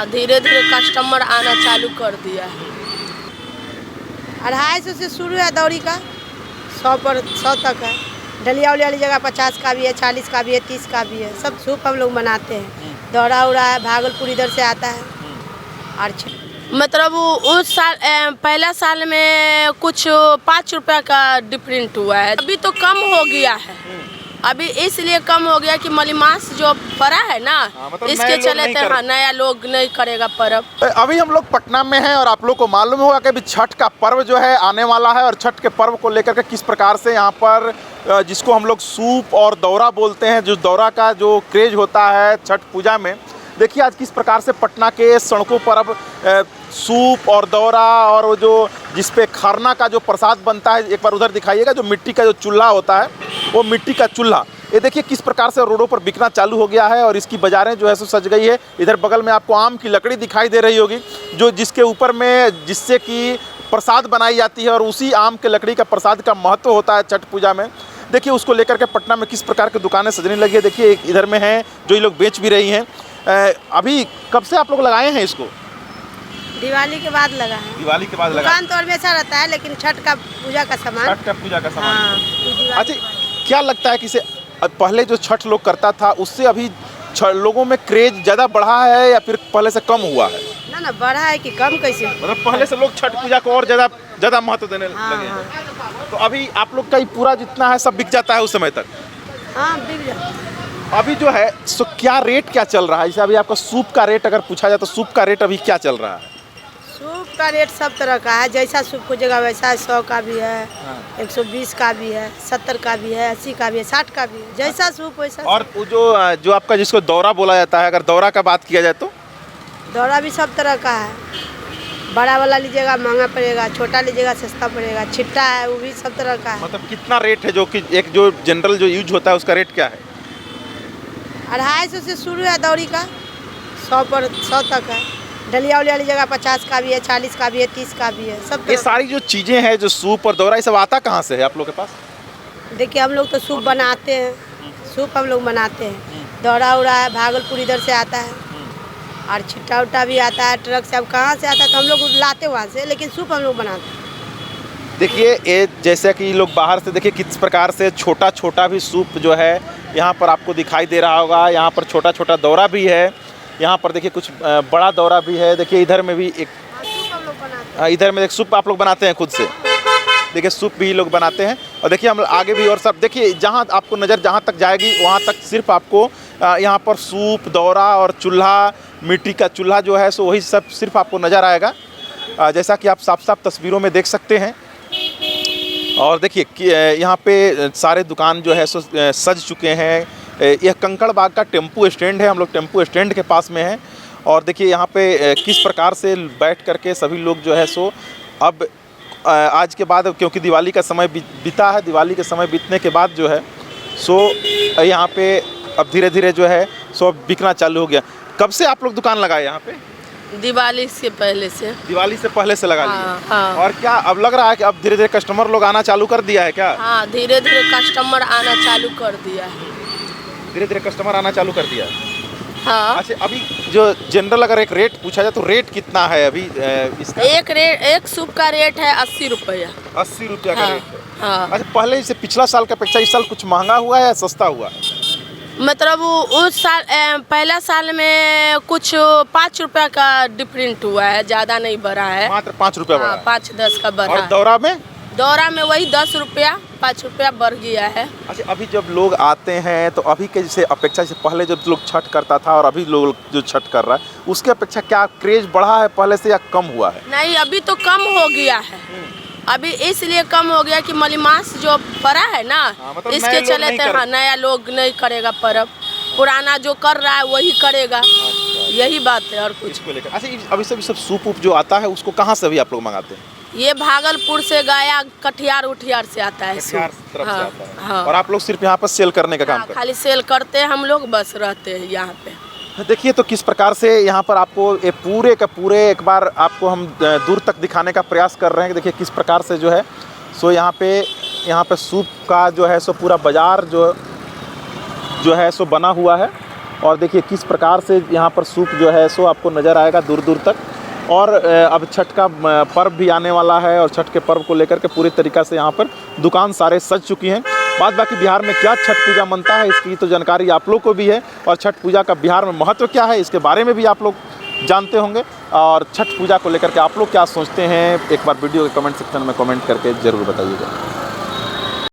हाँ, धीरे धीरे कस्टमर आना चालू कर दिया है। 250 से शुरू है दौरी का, 100 तक है। डलिया उलिया वाली जगह 50 का भी है, 40 का भी है, 30 का भी है। सब सूप हम लोग बनाते हैं। दौरा उड़ा है, भागलपुर इधर से आता है। और मतलब उस साल पहला साल में कुछ 5 रुपया का डिफरेंट हुआ है। अभी तो कम हो गया है, अभी इसलिए कम हो गया कि मलेमास जो पड़ा है ना, मतलब इसके चले थे। हाँ, नया लोग नहीं करेगा पर्व। अभी हम लोग पटना में हैं और आप लोग को मालूम होगा कि अभी छठ का पर्व जो है आने वाला है, और छठ के पर्व को लेकर के किस प्रकार से यहाँ पर जिसको हम लोग सूप और दौरा बोलते हैं, जो दौरा का जो क्रेज होता है छठ पूजा में, देखिए आज किस प्रकार से पटना के सड़कों पर अब सूप और दौरा और वो जो जिस पे खरना का जो प्रसाद बनता है, एक बार उधर दिखाइएगा, जो मिट्टी का जो चूल्हा होता है, वो मिट्टी का चूल्हा, ये देखिए किस प्रकार से रोडों पर बिकना चालू हो गया है और इसकी बाज़ारें जो है सो सज गई है। इधर बगल में आपको आम की लकड़ी दिखाई दे रही होगी, जो जिसके ऊपर में जिससे कि प्रसाद बनाई जाती है, और उसी आम के लकड़ी का प्रसाद का महत्व होता है छठ पूजा में। देखिए उसको लेकर के पटना में किस प्रकार की दुकानें सजने लगी है। देखिए एक इधर में हैं जो ये लोग बेच भी रही हैं। अभी कब से आप लोग लगाए हैं इसको? दिवाली के बाद लगा है। दिवाली के बाद लगा। दुकान तो हमेशा रहता है, लेकिन छठ का पूजा का सामान। छठ का पूजा का सामान। हाँ, अच्छा, क्या लगता है कि इसे पहले जो छठ लोग करता था उससे अभी लोगों में क्रेज ज़्यादा बढ़ा है या फिर पहले से कम हुआ है? ना बढ़ा है कि कम कैसे? मतलब पहले से लोग छठ पूजा को और ज़्यादा महत्व देने लगे हैं। तो अभी आप लोग का पूरा जितना है सब बिक जाता है उस समय तक? हाँ, बिक जाता है। अभी जो है सो क्या रेट क्या चल रहा है? जैसे अभी आपका सूप का रेट अगर पूछा जाए तो सूप का रेट अभी क्या चल रहा है? सूप का रेट सब तरह का है, जैसा सूप खोजेगा वैसा है। 100 का भी है, 120 का भी है, 70 का भी है, 80 का भी है, 60 का भी है, जैसा सूप वैसा। और वो जो आपका जिसको दौरा बोला जाता है, अगर दौरा का बात किया जाए तो दौरा भी सब तरह का है। बड़ा वाला लीजिएगा महंगा पड़ेगा, छोटा लीजिएगा सस्ता पड़ेगा। छिट्टा है वो भी सब तरह का है। मतलब कितना रेट है जो कि एक जो जनरल जो यूज होता है उसका रेट क्या है? 250 से शुरू है दौरी का, 100 तक है। डलिया उलिया वाली जगह 50 का भी है, 40 का भी है, 30 का भी है। सब ये सारी जो चीज़ें हैं, जो सूप और दौरा, ये सब आता कहाँ से है आप लोग के पास? देखिए हम लोग तो सूप बनाते हैं, सूप हम लोग बनाते हैं। दौरा उड़ा है, भागलपुर इधर से आता है। और छिट्टा उट्टा भी आता है ट्रक से। अब कहाँ से आता है तो हम लोग लाते वहाँ से, लेकिन सूप हम लोग बनाते हैं। देखिए ये जैसे कि लोग बाहर से देखिए किस प्रकार से छोटा छोटा भी सूप जो है यहाँ पर आपको दिखाई दे रहा होगा। यहाँ पर छोटा छोटा दौरा भी है, यहाँ पर देखिए कुछ बड़ा दौरा भी है। देखिए इधर में भी एक सूप हम लोग बनाते हैं। इधर में एक सूप आप लोग बनाते हैं खुद से। देखिए सूप भी लोग बनाते हैं। और देखिए हम आगे भी और सब देखिए, जहाँ आपको नज़र जहाँ तक जाएगी वहाँ तक सिर्फ आपको यहाँ पर सूप, दौरा और चूल्हा, मिट्टी का चूल्हा जो है सो वही सब सिर्फ आपको नज़र आएगा, जैसा कि आप साफ साफ तस्वीरों में देख सकते हैं। और देखिए यहाँ पे सारे दुकान जो है सो सज चुके हैं। यह कंकड़ बाग का टेम्पू स्टैंड है, हम लोग टेम्पू स्टैंड के पास में हैं। और देखिए यहाँ पे किस प्रकार से बैठ करके सभी लोग जो है सो अब आज के बाद, क्योंकि दिवाली का समय बीता है, दिवाली के समय बीतने के बाद जो है सो यहाँ पे अब धीरे धीरे जो है सो बिकना चालू हो गया। कब से आप लोग दुकान लगाए यहाँ पे? दिवाली से पहले से। दिवाली से पहले से लगा लिए। हाँ। और क्या अब लग रहा है कि अब धीरे धीरे कस्टमर लोग आना चालू कर दिया है क्या? हाँ, धीरे धीरे कस्टमर आना चालू कर दिया है। धीरे धीरे कस्टमर आना चालू कर दिया है। हाँ। अच्छा, अभी जो जनरल अगर एक रेट पूछा जाए तो रेट कितना है अभी इसका? एक सूप का रेट है 80 रुपया। 80 रुपया का हाँ, रेट है। हाँ। अच्छा, पहले से पिछला साल का अपेक्षा इस साल कुछ महंगा हुआ है या सस्ता हुआ है? मतलब उस साल पहला साल में कुछ 5 रुपया का डिफरेंट हुआ है, ज़्यादा नहीं बढ़ा है। मात्र 5 रुपया बढ़ा है। 5-10 का बढ़ा और है। दौरा में? दौरा में वही 10 रुपया, 5 रुपया बढ़ गया है। अच्छा, अभी जब लोग आते हैं तो अभी के जैसे अपेक्षा से पहले जब लोग छठ करता था और अभी लोग जो छठ कर रहा है उसके अपेक्षा क्या क्रेज बढ़ा है पहले से या कम हुआ है? नहीं, अभी तो कम हो गया है। अभी इसलिए कम हो गया कि मलेमास जो पड़ा है ना, मतलब इसके चले थे। हाँ, नया लोग नहीं करेगा पर्व, पुराना जो कर रहा है वही करेगा। यही बात है और कुछ। इसको लेकर अच्छा, अभी सब सूप जो आता है उसको कहाँ से अभी आप लोग मंगाते हैं? ये भागलपुर से, गया, कटिहार उठियार से आता है सूप। तरफ हाँ, से आता है। हाँ। और आप लोग सिर्फ यहाँ पर सेल करने का काम करते हैं? खाली सेल करते हैं हम लोग, बस रहते हैं यहाँ पे। देखिए तो किस प्रकार से यहाँ पर आपको ये पूरे का पूरे एक बार आपको हम दूर तक दिखाने का प्रयास कर रहे हैं। देखिए किस प्रकार से जो है सो यहाँ पे सूप का जो है सो पूरा बाज़ार जो है सो बना हुआ है। और देखिए किस प्रकार से यहाँ पर सूप जो है सो आपको नज़र आएगा दूर दूर तक। और अब छठ का पर्व भी आने वाला है और छठ के पर्व को लेकर के पूरी तरीक़ा से यहाँ पर दुकान सारे सज चुकी हैं। बाद बाकी बिहार में क्या छठ पूजा मनता है इसकी तो जानकारी आप लोग को भी है, और छठ पूजा का बिहार में महत्व क्या है इसके बारे में भी आप लोग जानते होंगे। और छठ पूजा को लेकर के आप लोग क्या सोचते हैं, एक बार वीडियो के कमेंट सेक्शन में कमेंट करके ज़रूर बताइएगा।